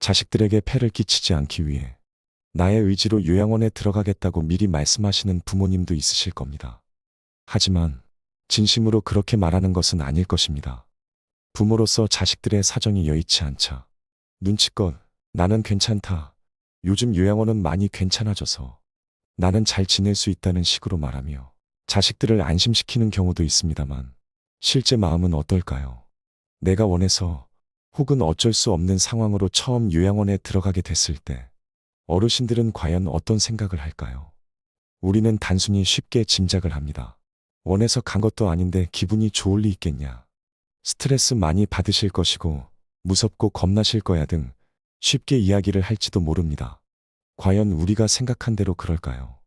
자식들에게 폐를 끼치지 않기 위해 나의 의지로 요양원에 들어가겠다고 미리 말씀하시는 부모님도 있으실 겁니다. 하지만 진심으로 그렇게 말하는 것은 아닐 것입니다. 부모로서 자식들의 사정이 여의치 않자 눈치껏 나는 괜찮다. 요즘 요양원은 많이 괜찮아져서 나는 잘 지낼 수 있다는 식으로 말하며 자식들을 안심시키는 경우도 있습니다만 실제 마음은 어떨까요? 내가 원해서 혹은 어쩔 수 없는 상황으로 처음 요양원에 들어가게 됐을 때 어르신들은 과연 어떤 생각을 할까요? 우리는 단순히 쉽게 짐작을 합니다. 원해서 간 것도 아닌데 기분이 좋을 리 있겠냐. 스트레스 많이 받으실 것이고 무섭고 겁나실 거야 등 쉽게 이야기를 할지도 모릅니다. 과연 우리가 생각한 대로 그럴까요?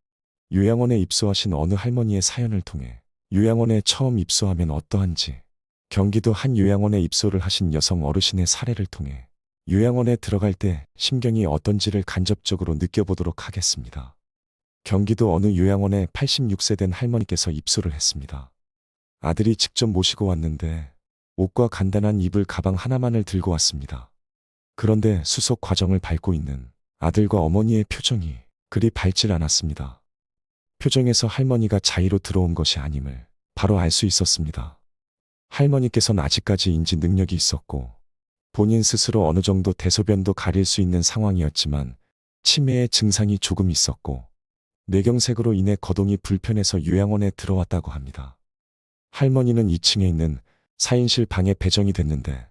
요양원에 입소하신 어느 할머니의 사연을 통해 요양원에 처음 입소하면 어떠한지, 경기도 한 요양원에 입소를 하신 여성 어르신의 사례를 통해 요양원에 들어갈 때 심경이 어떤지를 간접적으로 느껴보도록 하겠습니다. 경기도 어느 요양원에 86세 된 할머니께서 입소를 했습니다. 아들이 직접 모시고 왔는데 옷과 간단한 이불 가방 하나만을 들고 왔습니다. 그런데 수속 과정을 밟고 있는 아들과 어머니의 표정이 그리 밝질 않았습니다. 표정에서 할머니가 자의로 들어온 것이 아님을 바로 알 수 있었습니다. 할머니께서는 아직까지 인지 능력이 있었고 본인 스스로 어느 정도 대소변도 가릴 수 있는 상황이었지만 치매의 증상이 조금 있었고 뇌경색으로 인해 거동이 불편해서 요양원에 들어왔다고 합니다. 할머니는 2층에 있는 4인실 방에 배정이 됐는데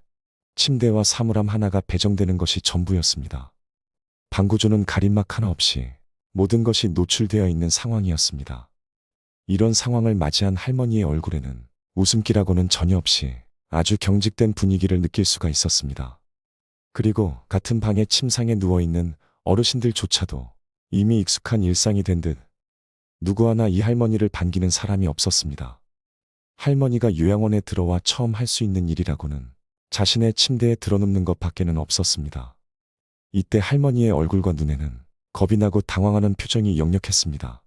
침대와 사물함 하나가 배정되는 것이 전부였습니다. 방구조는 가림막 하나 없이 모든 것이 노출되어 있는 상황이었습니다. 이런 상황을 맞이한 할머니의 얼굴에는 웃음기라고는 전혀 없이 아주 경직된 분위기를 느낄 수가 있었습니다. 그리고 같은 방에 침상에 누워있는 어르신들조차도 이미 익숙한 일상이 된 듯 누구 하나 이 할머니를 반기는 사람이 없었습니다. 할머니가 요양원에 들어와 처음 할 수 있는 일이라고는 자신의 침대에 드러눕는 것밖에는 없었습니다. 이때 할머니의 얼굴과 눈에는 겁이 나고 당황하는 표정이 역력했습니다.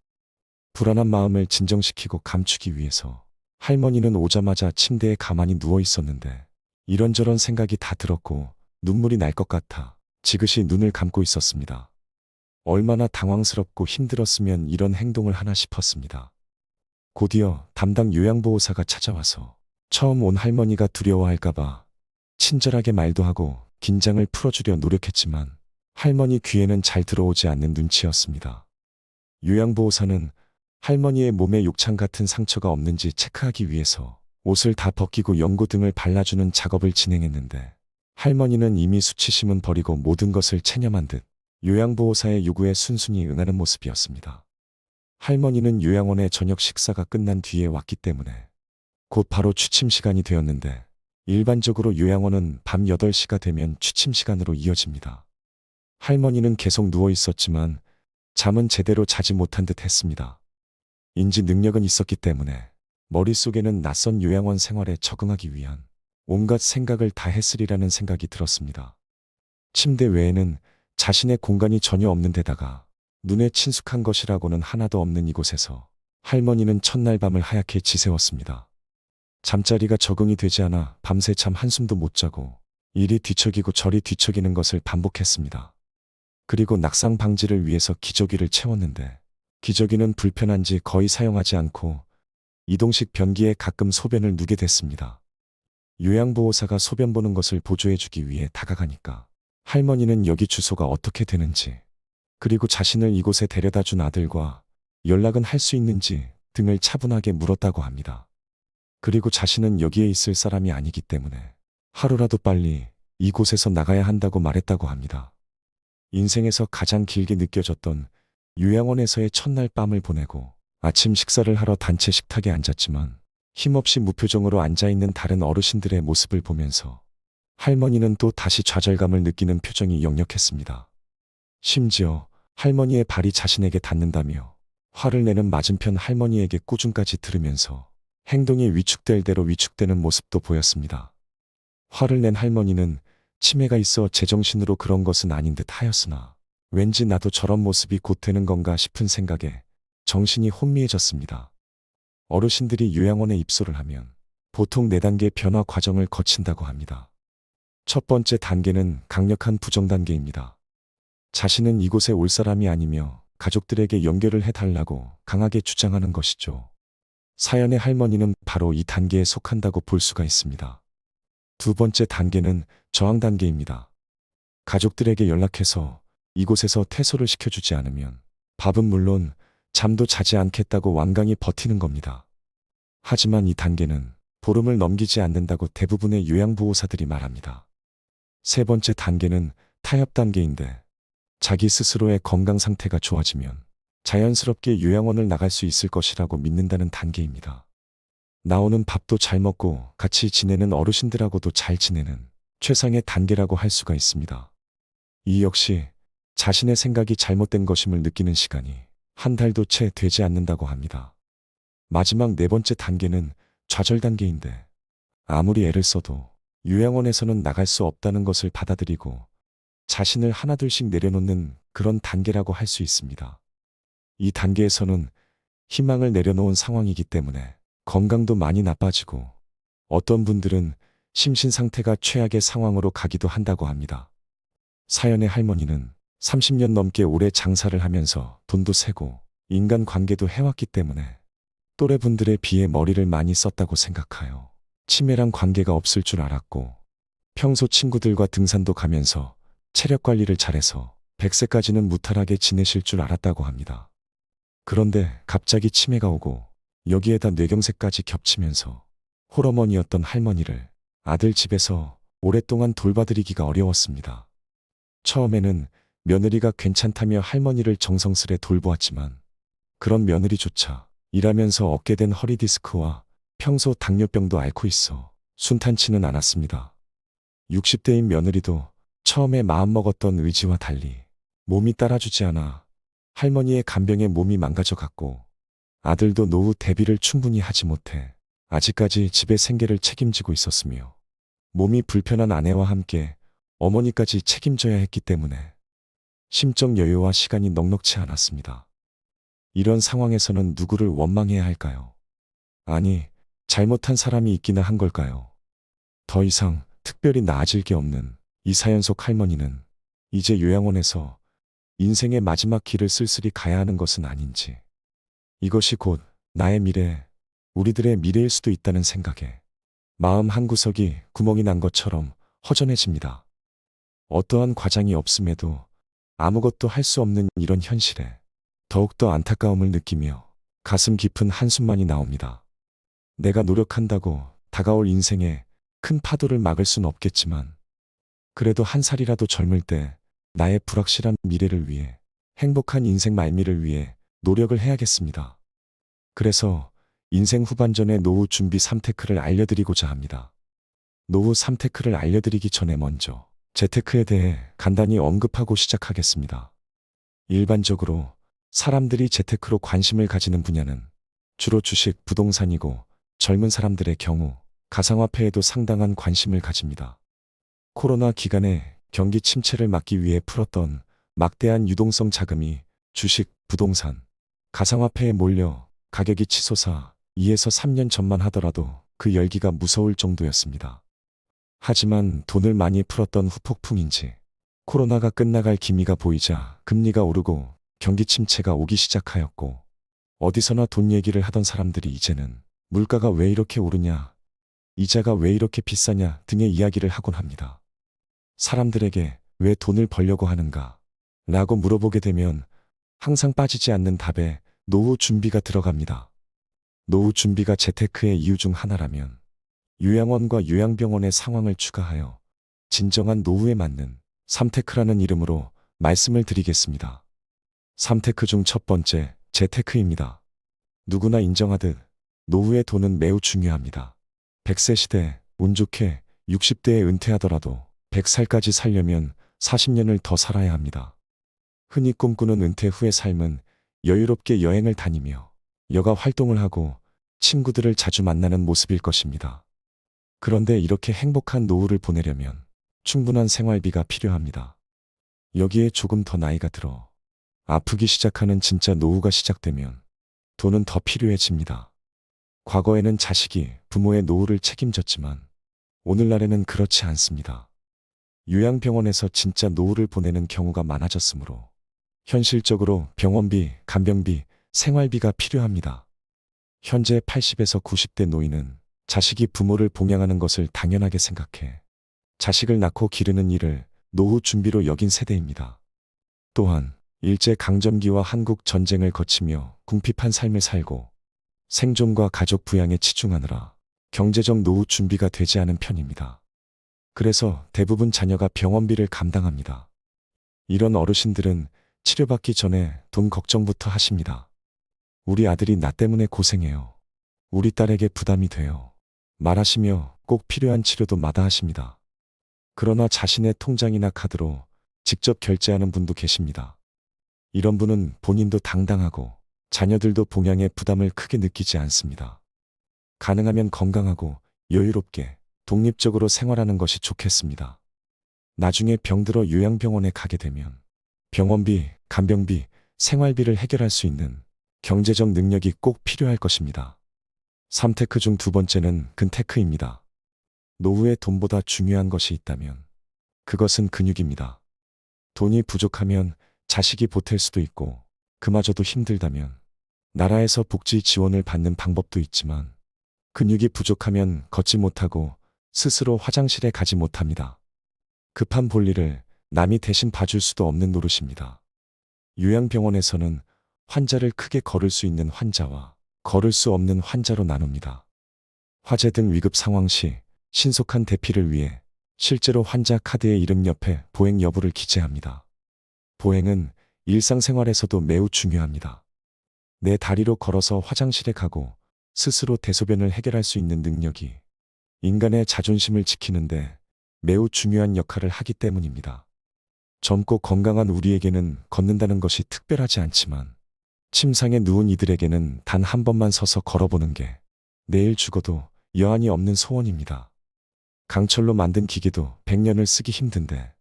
불안한 마음을 진정시키고 감추기 위해서 할머니는 오자마자 침대에 가만히 누워 있었는데 이런저런 생각이 다 들었고 눈물이 날 것 같아 지그시 눈을 감고 있었습니다. 얼마나 당황스럽고 힘들었으면 이런 행동을 하나 싶었습니다. 곧이어 담당 요양보호사가 찾아와서 처음 온 할머니가 두려워할까봐 친절하게 말도 하고 긴장을 풀어주려 노력했지만 할머니 귀에는 잘 들어오지 않는 눈치였습니다. 요양보호사는 할머니의 몸에 욕창 같은 상처가 없는지 체크하기 위해서 옷을 다 벗기고 연고 등을 발라주는 작업을 진행했는데 할머니는 이미 수치심은 버리고 모든 것을 체념한 듯 요양보호사의 요구에 순순히 응하는 모습이었습니다. 할머니는 요양원에 저녁 식사가 끝난 뒤에 왔기 때문에 곧 바로 취침 시간이 되었는데 일반적으로 요양원은 밤 8시가 되면 취침 시간으로 이어집니다. 할머니는 계속 누워 있었지만 잠은 제대로 자지 못한 듯 했습니다. 인지 능력은 있었기 때문에 머릿속에는 낯선 요양원 생활에 적응하기 위한 온갖 생각을 다 했으리라는 생각이 들었습니다. 침대 외에는 자신의 공간이 전혀 없는 데다가 눈에 친숙한 것이라고는 하나도 없는 이곳에서 할머니는 첫날 밤을 하얗게 지새웠습니다. 잠자리가 적응이 되지 않아 밤새 잠 한숨도 못 자고 이리 뒤척이고 저리 뒤척이는 것을 반복했습니다. 그리고 낙상 방지를 위해서 기저귀를 채웠는데 기저귀는 불편한지 거의 사용하지 않고 이동식 변기에 가끔 소변을 누게 됐습니다. 요양보호사가 소변 보는 것을 보조해주기 위해 다가가니까 할머니는 여기 주소가 어떻게 되는지 그리고 자신을 이곳에 데려다 준 아들과 연락은 할 수 있는지 등을 차분하게 물었다고 합니다. 그리고 자신은 여기에 있을 사람이 아니기 때문에 하루라도 빨리 이곳에서 나가야 한다고 말했다고 합니다. 인생에서 가장 길게 느껴졌던 요양원에서의 첫날 밤을 보내고 아침 식사를 하러 단체 식탁에 앉았지만 힘없이 무표정으로 앉아있는 다른 어르신들의 모습을 보면서 할머니는 또 다시 좌절감을 느끼는 표정이 역력했습니다. 심지어 할머니의 발이 자신에게 닿는다며 화를 내는 맞은편 할머니에게 꾸중까지 들으면서 행동이 위축될 대로 위축되는 모습도 보였습니다. 화를 낸 할머니는 치매가 있어 제정신으로 그런 것은 아닌 듯 하였으나 왠지 나도 저런 모습이 곧 되는 건가 싶은 생각에 정신이 혼미해졌습니다. 어르신들이 요양원에 입소를 하면 보통 4단계 변화 과정을 거친다고 합니다. 첫 번째 단계는 강력한 부정 단계입니다. 자신은 이곳에 올 사람이 아니며 가족들에게 연결을 해달라고 강하게 주장하는 것이죠. 사연의 할머니는 바로 이 단계에 속한다고 볼 수가 있습니다. 두 번째 단계는 저항 단계입니다. 가족들에게 연락해서 이곳에서 퇴소를 시켜주지 않으면 밥은 물론 잠도 자지 않겠다고 완강히 버티는 겁니다. 하지만 이 단계는 보름을 넘기지 않는다고 대부분의 요양보호사들이 말합니다. 세 번째 단계는 타협 단계인데 자기 스스로의 건강 상태가 좋아지면 자연스럽게 요양원을 나갈 수 있을 것이라고 믿는다는 단계입니다. 나오는 밥도 잘 먹고 같이 지내는 어르신들하고도 잘 지내는 최상의 단계라고 할 수가 있습니다. 이 역시 자신의 생각이 잘못된 것임을 느끼는 시간이 한 달도 채 되지 않는다고 합니다. 마지막 네 번째 단계는 좌절 단계인데 아무리 애를 써도 요양원에서는 나갈 수 없다는 것을 받아들이고 자신을 하나둘씩 내려놓는 그런 단계라고 할 수 있습니다. 이 단계에서는 희망을 내려놓은 상황이기 때문에 건강도 많이 나빠지고 어떤 분들은 심신 상태가 최악의 상황으로 가기도 한다고 합니다. 사연의 할머니는 30년 넘게 오래 장사를 하면서 돈도 세고 인간관계도 해왔기 때문에 또래분들에 비해 머리를 많이 썼다고 생각하여 치매랑 관계가 없을 줄 알았고 평소 친구들과 등산도 가면서 체력 관리를 잘해서 100세까지는 무탈하게 지내실 줄 알았다고 합니다. 그런데 갑자기 치매가 오고 여기에다 뇌경색까지 겹치면서 홀어머니였던 할머니를 아들 집에서 오랫동안 돌봐드리기가 어려웠습니다. 처음에는 며느리가 괜찮다며 할머니를 정성스레 돌보았지만 그런 며느리조차 일하면서 얻게 된 허리디스크와 평소 당뇨병도 앓고 있어 순탄치는 않았습니다. 60대인 며느리도 처음에 마음먹었던 의지와 달리 몸이 따라주지 않아 할머니의 간병에 몸이 망가져갔고 아들도 노후 대비를 충분히 하지 못해 아직까지 집의 생계를 책임지고 있었으며 몸이 불편한 아내와 함께 어머니까지 책임져야 했기 때문에 심적 여유와 시간이 넉넉치 않았습니다. 이런 상황에서는 누구를 원망해야 할까요? 아니, 잘못한 사람이 있기나 한 걸까요? 더 이상 특별히 나아질 게 없는 이 사연 속 할머니는 이제 요양원에서 인생의 마지막 길을 쓸쓸히 가야 하는 것은 아닌지, 이것이 곧 나의 미래, 우리들의 미래일 수도 있다는 생각에 마음 한구석이 구멍이 난 것처럼 허전해집니다. 어떠한 과장이 없음에도 아무것도 할 수 없는 이런 현실에 더욱더 안타까움을 느끼며 가슴 깊은 한숨만이 나옵니다. 내가 노력한다고 다가올 인생에 큰 파도를 막을 순 없겠지만 그래도 한 살이라도 젊을 때 나의 불확실한 미래를 위해 행복한 인생 말미를 위해 노력을 해야겠습니다. 그래서 인생 후반전의 노후 준비 3테크를 알려드리고자 합니다. 노후 3테크를 알려드리기 전에 먼저 재테크에 대해 간단히 언급하고 시작하겠습니다. 일반적으로 사람들이 재테크로 관심을 가지는 분야는 주로 주식, 부동산이고 젊은 사람들의 경우 가상화폐에도 상당한 관심을 가집니다. 코로나 기간에 경기 침체를 막기 위해 풀었던 막대한 유동성 자금이 주식, 부동산, 가상화폐에 몰려 가격이 치솟아 2에서 3년 전만 하더라도 그 열기가 무서울 정도였습니다. 하지만 돈을 많이 풀었던 후폭풍인지 코로나가 끝나갈 기미가 보이자 금리가 오르고 경기 침체가 오기 시작하였고 어디서나 돈 얘기를 하던 사람들이 이제는 물가가 왜 이렇게 오르냐, 이자가 왜 이렇게 비싸냐 등의 이야기를 하곤 합니다. 사람들에게 왜 돈을 벌려고 하는가 라고 물어보게 되면 항상 빠지지 않는 답에 노후 준비가 들어갑니다. 노후 준비가 재테크의 이유 중 하나라면 요양원과 요양병원의 상황을 추가하여 진정한 노후에 맞는 3테크라는 이름으로 말씀을 드리겠습니다. 3테크 중 첫 번째, 재테크입니다. 누구나 인정하듯 노후의 돈은 매우 중요합니다. 100세 시대, 운 좋게 60대에 은퇴하더라도 100살까지 살려면 40년을 더 살아야 합니다. 흔히 꿈꾸는 은퇴 후의 삶은 여유롭게 여행을 다니며 여가 활동을 하고 친구들을 자주 만나는 모습일 것입니다. 그런데 이렇게 행복한 노후를 보내려면 충분한 생활비가 필요합니다. 여기에 조금 더 나이가 들어 아프기 시작하는 진짜 노후가 시작되면 돈은 더 필요해집니다. 과거에는 자식이 부모의 노후를 책임졌지만 오늘날에는 그렇지 않습니다. 요양병원에서 진짜 노후를 보내는 경우가 많아졌으므로 현실적으로 병원비, 간병비, 생활비가 필요합니다. 현재 80에서 90대 노인은 자식이 부모를 봉양하는 것을 당연하게 생각해 자식을 낳고 기르는 일을 노후 준비로 여긴 세대입니다. 또한 일제강점기와 한국 전쟁을 거치며 궁핍한 삶을 살고 생존과 가족 부양에 치중하느라 경제적 노후 준비가 되지 않은 편입니다. 그래서 대부분 자녀가 병원비를 감당합니다. 이런 어르신들은 치료받기 전에 돈 걱정부터 하십니다. 우리 아들이 나 때문에 고생해요. 우리 딸에게 부담이 돼요. 말하시며 꼭 필요한 치료도 마다하십니다. 그러나 자신의 통장이나 카드로 직접 결제하는 분도 계십니다. 이런 분은 본인도 당당하고 자녀들도 봉양의 부담을 크게 느끼지 않습니다. 가능하면 건강하고 여유롭게 독립적으로 생활하는 것이 좋겠습니다. 나중에 병들어 요양병원에 가게 되면 병원비, 간병비, 생활비를 해결할 수 있는 경제적 능력이 꼭 필요할 것입니다. 3테크 중 두 번째는 근테크입니다. 노후에 돈보다 중요한 것이 있다면 그것은 근육입니다. 돈이 부족하면 자식이 보탤 수도 있고 그마저도 힘들다면 나라에서 복지 지원을 받는 방법도 있지만 근육이 부족하면 걷지 못하고 스스로 화장실에 가지 못합니다. 급한 볼일을 남이 대신 봐줄 수도 없는 노릇입니다. 요양병원에서는 환자를 크게 걸을 수 있는 환자와 걸을 수 없는 환자로 나눕니다. 화재 등 위급 상황 시 신속한 대피를 위해 실제로 환자 카드의 이름 옆에 보행 여부를 기재합니다. 보행은 일상생활에서도 매우 중요합니다. 내 다리로 걸어서 화장실에 가고 스스로 대소변을 해결할 수 있는 능력이 인간의 자존심을 지키는데 매우 중요한 역할을 하기 때문입니다. 젊고 건강한 우리에게는 걷는다는 것이 특별하지 않지만 침상에 누운 이들에게는 단 한 번만 서서 걸어보는 게 내일 죽어도 여한이 없는 소원입니다. 강철로 만든 기계도 100년을 쓰기 힘든데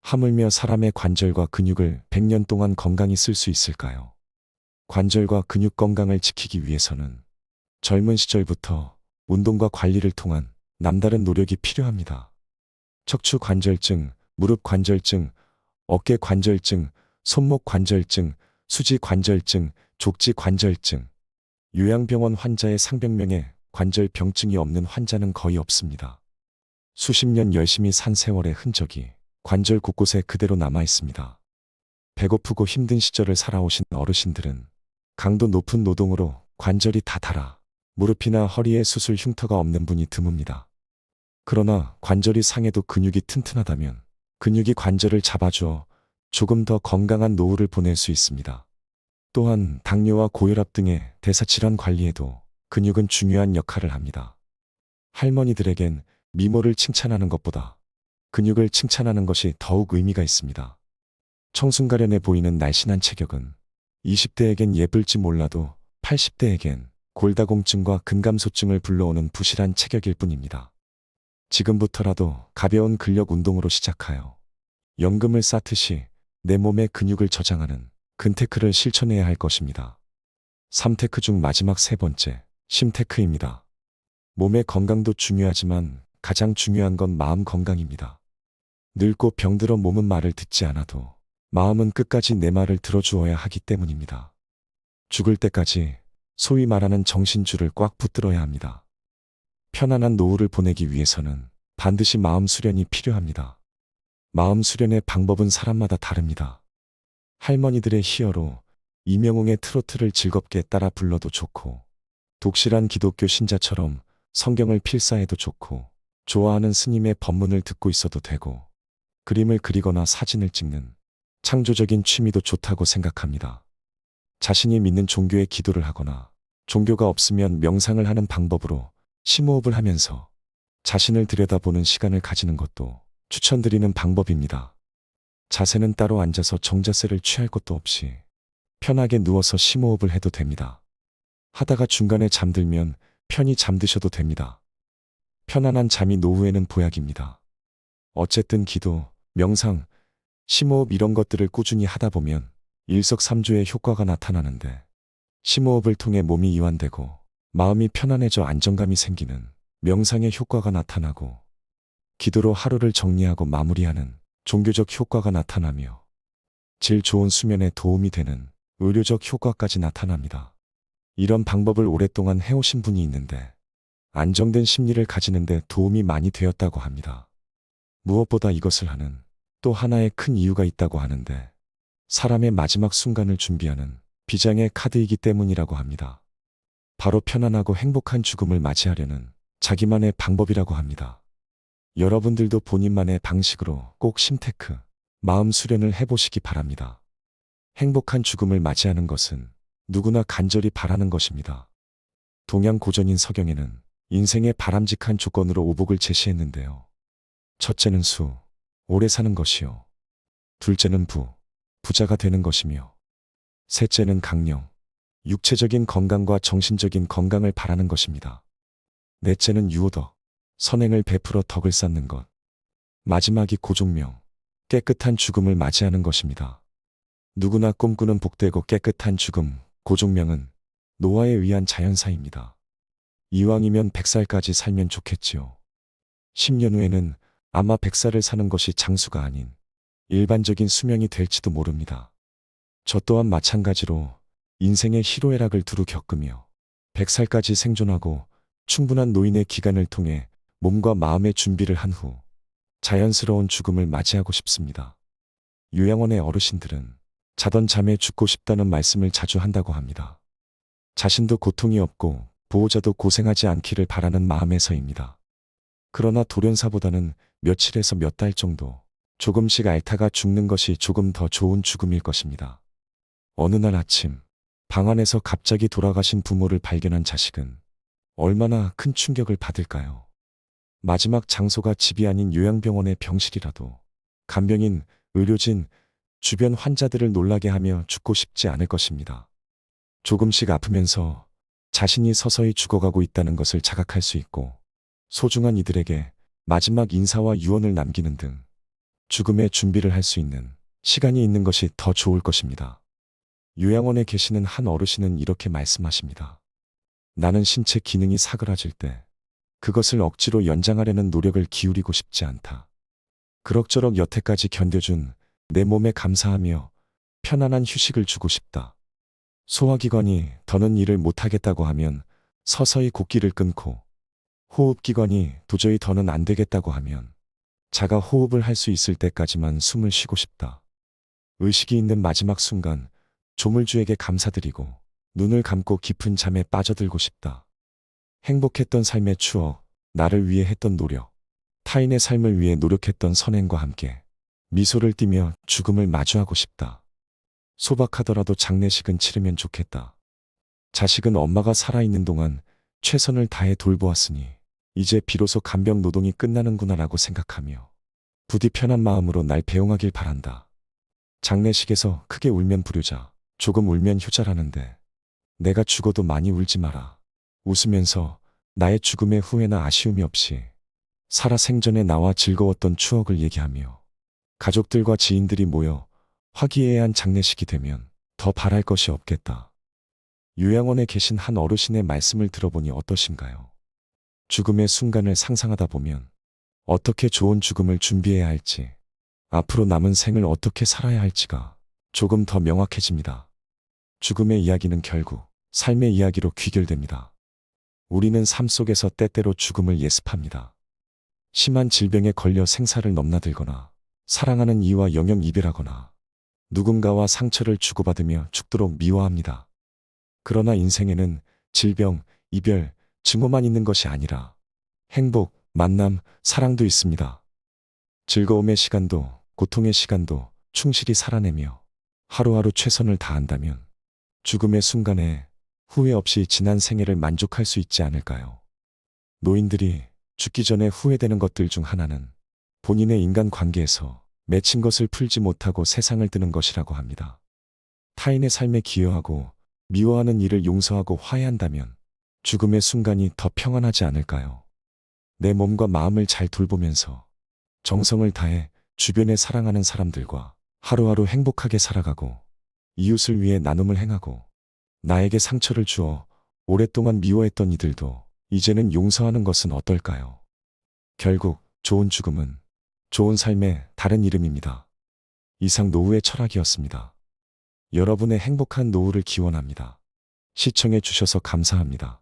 하물며 사람의 관절과 근육을 100년 동안 건강히 쓸 수 있을까요? 관절과 근육 건강을 지키기 위해서는 젊은 시절부터 운동과 관리를 통한 남다른 노력이 필요합니다. 척추 관절증, 무릎 관절증, 어깨 관절증, 손목 관절증, 수지 관절증, 족지 관절증. 요양병원 환자의 상병명에 관절병증이 없는 환자는 거의 없습니다. 수십 년 열심히 산 세월의 흔적이 관절 곳곳에 그대로 남아 있습니다. 배고프고 힘든 시절을 살아오신 어르신들은 강도 높은 노동으로 관절이 다 닳아 무릎이나 허리에 수술 흉터가 없는 분이 드뭅니다. 그러나 관절이 상해도 근육이 튼튼하다면 근육이 관절을 잡아주어 조금 더 건강한 노후를 보낼 수 있습니다. 또한 당뇨와 고혈압 등의 대사질환 관리에도 근육은 중요한 역할을 합니다. 할머니들에겐 미모를 칭찬하는 것보다 근육을 칭찬하는 것이 더욱 의미가 있습니다. 청순가련해 보이는 날씬한 체격은 20대에겐 예쁠지 몰라도 80대에겐 골다공증과 근감소증을 불러오는 부실한 체격일 뿐입니다. 지금부터라도 가벼운 근력 운동으로 시작하여 연금을 쌓듯이 내 몸의 근육을 저장하는 근테크를 실천해야 할 것입니다. 3테크 중 마지막 세 번째, 심테크입니다. 몸의 건강도 중요하지만 가장 중요한 건 마음 건강입니다. 늙고 병들어 몸은 말을 듣지 않아도 마음은 끝까지 내 말을 들어주어야 하기 때문입니다. 죽을 때까지 소위 말하는 정신줄을 꽉 붙들어야 합니다. 편안한 노후를 보내기 위해서는 반드시 마음 수련이 필요합니다. 마음 수련의 방법은 사람마다 다릅니다. 할머니들의 히어로 이명웅의 트로트를 즐겁게 따라 불러도 좋고, 독실한 기독교 신자처럼 성경을 필사해도 좋고, 좋아하는 스님의 법문을 듣고 있어도 되고, 그림을 그리거나 사진을 찍는 창조적인 취미도 좋다고 생각합니다. 자신이 믿는 종교에 기도를 하거나 종교가 없으면 명상을 하는 방법으로 심호흡을 하면서 자신을 들여다보는 시간을 가지는 것도 추천드리는 방법입니다. 자세는 따로 앉아서 정자세를 취할 것도 없이 편하게 누워서 심호흡을 해도 됩니다. 하다가 중간에 잠들면 편히 잠드셔도 됩니다. 편안한 잠이 노후에는 보약입니다. 어쨌든 기도, 명상, 심호흡 이런 것들을 꾸준히 하다 보면 일석삼조의 효과가 나타나는데, 심호흡을 통해 몸이 이완되고 마음이 편안해져 안정감이 생기는 명상의 효과가 나타나고, 기도로 하루를 정리하고 마무리하는 종교적 효과가 나타나며 질 좋은 수면에 도움이 되는 의료적 효과까지 나타납니다. 이런 방법을 오랫동안 해오신 분이 있는데 안정된 심리를 가지는데 도움이 많이 되었다고 합니다. 무엇보다 이것을 하는 또 하나의 큰 이유가 있다고 하는데 사람의 마지막 순간을 준비하는 비장의 카드이기 때문이라고 합니다. 바로 편안하고 행복한 죽음을 맞이하려는 자기만의 방법이라고 합니다. 여러분들도 본인만의 방식으로 꼭 심테크, 마음 수련을 해보시기 바랍니다. 행복한 죽음을 맞이하는 것은 누구나 간절히 바라는 것입니다. 동양 고전인 서경에는 인생의 바람직한 조건으로 오복을 제시했는데요. 첫째는 수, 오래 사는 것이요. 둘째는 부, 부자가 되는 것이며 셋째는 강령, 육체적인 건강과 정신적인 건강을 바라는 것입니다. 넷째는 유오덕, 선행을 베풀어 덕을 쌓는 것. 마지막이 고종명, 깨끗한 죽음을 맞이하는 것입니다. 누구나 꿈꾸는 복되고 깨끗한 죽음, 고종명은 노화에 의한 자연사입니다. 이왕이면 100살까지 살면 좋겠지요. 10년 후에는 아마 100살을 사는 것이 장수가 아닌 일반적인 수명이 될지도 모릅니다. 저 또한 마찬가지로 인생의 희로애락을 두루 겪으며 100살까지 생존하고 충분한 노인의 기간을 통해 몸과 마음의 준비를 한 후 자연스러운 죽음을 맞이하고 싶습니다. 요양원의 어르신들은 자던 잠에 죽고 싶다는 말씀을 자주 한다고 합니다. 자신도 고통이 없고 보호자도 고생하지 않기를 바라는 마음에서입니다. 그러나 돌연사보다는 며칠에서 몇 달 정도 조금씩 앓다가 죽는 것이 조금 더 좋은 죽음일 것입니다. 어느 날 아침 방 안에서 갑자기 돌아가신 부모를 발견한 자식은 얼마나 큰 충격을 받을까요? 마지막 장소가 집이 아닌 요양병원의 병실이라도 간병인, 의료진, 주변 환자들을 놀라게 하며 죽고 싶지 않을 것입니다. 조금씩 아프면서 자신이 서서히 죽어가고 있다는 것을 자각할 수 있고 소중한 이들에게 마지막 인사와 유언을 남기는 등 죽음의 준비를 할 수 있는 시간이 있는 것이 더 좋을 것입니다. 요양원에 계시는 한 어르신은 이렇게 말씀하십니다. 나는 신체 기능이 사그라질 때 그것을 억지로 연장하려는 노력을 기울이고 싶지 않다. 그럭저럭 여태까지 견뎌준 내 몸에 감사하며 편안한 휴식을 주고 싶다. 소화기관이 더는 일을 못하겠다고 하면 서서히 곡기를 끊고 호흡기관이 도저히 더는 안 되겠다고 하면 자가 호흡을 할 수 있을 때까지만 숨을 쉬고 싶다. 의식이 있는 마지막 순간 조물주에게 감사드리고 눈을 감고 깊은 잠에 빠져들고 싶다. 행복했던 삶의 추억, 나를 위해 했던 노력, 타인의 삶을 위해 노력했던 선행과 함께 미소를 띠며 죽음을 마주하고 싶다. 소박하더라도 장례식은 치르면 좋겠다. 자식은 엄마가 살아있는 동안 최선을 다해 돌보았으니 이제 비로소 간병 노동이 끝나는구나라고 생각하며 부디 편한 마음으로 날 배웅하길 바란다. 장례식에서 크게 울면 불효자, 조금 울면 효자라는데 내가 죽어도 많이 울지 마라. 웃으면서 나의 죽음의 후회나 아쉬움이 없이 살아 생전에 나와 즐거웠던 추억을 얘기하며 가족들과 지인들이 모여 화기애애한 장례식이 되면 더 바랄 것이 없겠다. 요양원에 계신 한 어르신의 말씀을 들어보니 어떠신가요? 죽음의 순간을 상상하다 보면 어떻게 좋은 죽음을 준비해야 할지, 앞으로 남은 생을 어떻게 살아야 할지가 조금 더 명확해집니다. 죽음의 이야기는 결국 삶의 이야기로 귀결됩니다. 우리는 삶 속에서 때때로 죽음을 예습합니다. 심한 질병에 걸려 생사를 넘나들거나 사랑하는 이와 영영 이별하거나 누군가와 상처를 주고받으며 죽도록 미워합니다. 그러나 인생에는 질병, 이별, 증오만 있는 것이 아니라 행복, 만남, 사랑도 있습니다. 즐거움의 시간도 고통의 시간도 충실히 살아내며 하루하루 최선을 다한다면 죽음의 순간에 후회 없이 지난 생애를 만족할 수 있지 않을까요? 노인들이 죽기 전에 후회되는 것들 중 하나는 본인의 인간관계에서 맺힌 것을 풀지 못하고 세상을 뜨는 것이라고 합니다. 타인의 삶에 기여하고 미워하는 일을 용서하고 화해한다면 죽음의 순간이 더 평안하지 않을까요? 내 몸과 마음을 잘 돌보면서 정성을 다해 주변에 사랑하는 사람들과 하루하루 행복하게 살아가고 이웃을 위해 나눔을 행하고 나에게 상처를 주어 오랫동안 미워했던 이들도 이제는 용서하는 것은 어떨까요? 결국 좋은 죽음은 좋은 삶의 다른 이름입니다. 이상 노후의 철학이었습니다. 여러분의 행복한 노후를 기원합니다. 시청해 주셔서 감사합니다.